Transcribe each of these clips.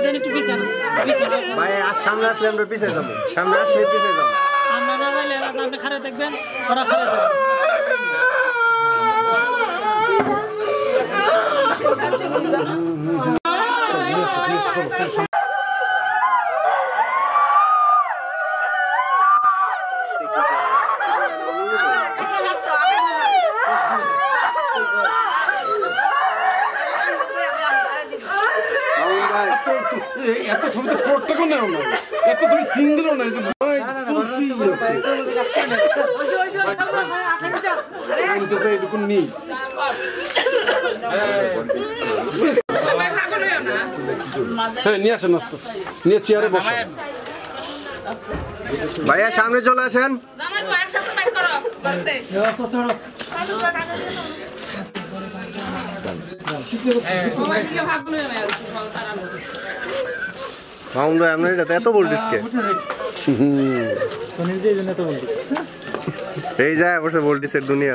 দেন একটু পিছন ভাই আর সামনে আসলে আমরা পিছিয়ে যাবো সামনে আসলে পিছিয়ে যাবো আমরা না গেলে আপনি খাড়া দেখবেন ওরা খাড়া থাকবে এত ছবি তো প্রত্যেকও নেও না এত ছবি সিঙ্গেলও নাই এটুকুন নেই হ্যাঁ নিয়ে আসেন আস্তে নিয়ে চেয়ারে বসেন ভাইয়া সামনে চলে আসেন মামুন ভাই আপনার এটা এত বলতিস কে এই যায় বসে বলতিসের দুনিয়া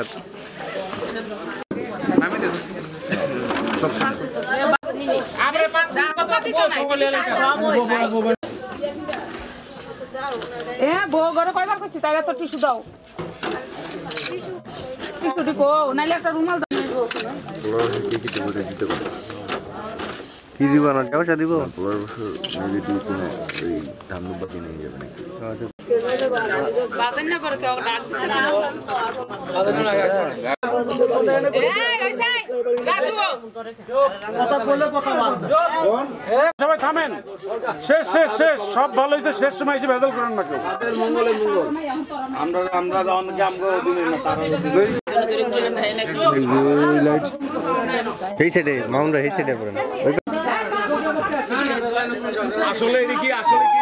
বউ ঘরে কয়বার করছি তাই তো টিস্যু দাও টিস্যু দিকো নাইলে একটা রুমাল দাও কি দিব না পয়সা দিব বাজার না করে কেউ ডাক দিছে না সবাই থামেন শেষ শেষ শেষ সব ভালো হয়েছে শেষ সময় এসে ভেজাল করেন না কেউ এই সাইডে মাউন্ট এই সাইডে পড়েন আসলে কি আসলে কি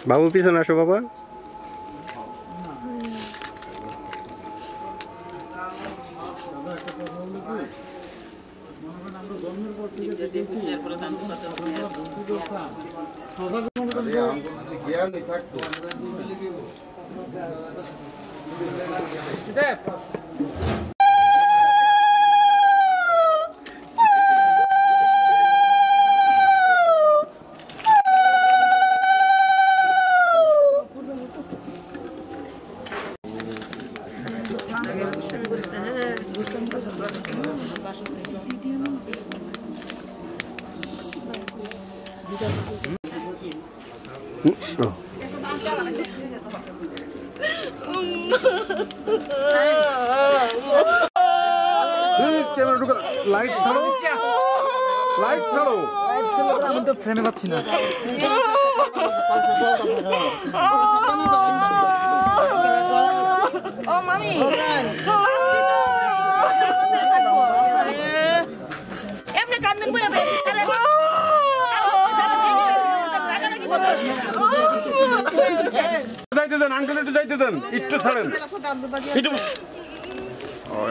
বাবু পিছনে আসো বাবা লাইট ছাড়ো লাইট ছাড়ো আমি তো ফ্রেমে পাচ্ছি না ও মামি এমনি কান্দন বই হবে যাইতে দেন আঙ্কেল একটু যাইতে দেন একটু ছাড়েন একটু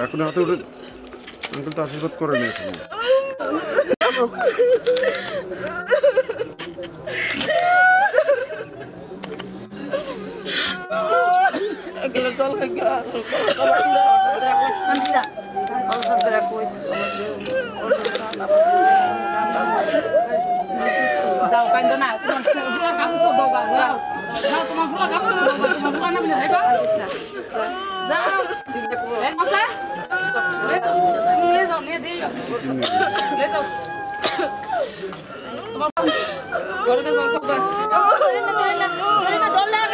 এখন হাতে উঠে আঙ্কেল তো আশীর্বাদ করে নিয়েছেন যাও কান্দো না তোমার ফুলা কাপড় তো দাও গা যাও যাও তোমার ফুলা কাপড় দাও তোমার ফুলা না বলে দেখো যাও এই মশা ले जाओ ले दे ले जाओ তোমার ঘরে যাও সব করে না দল লাগা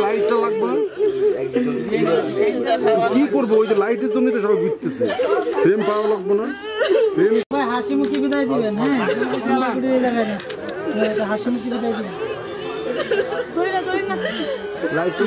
লাইটটা লাগবে কি করবো ওই যে লাইটের জন্য তো সবাই ঘুরতেছে ফ্রেম পাওয়া লাগবে না ভাই হাসি মুখে বিদায় দিবেন, হ্যাঁ এই জায়গায় না, হাসি মুখে বিদায় দিবেন। লাইট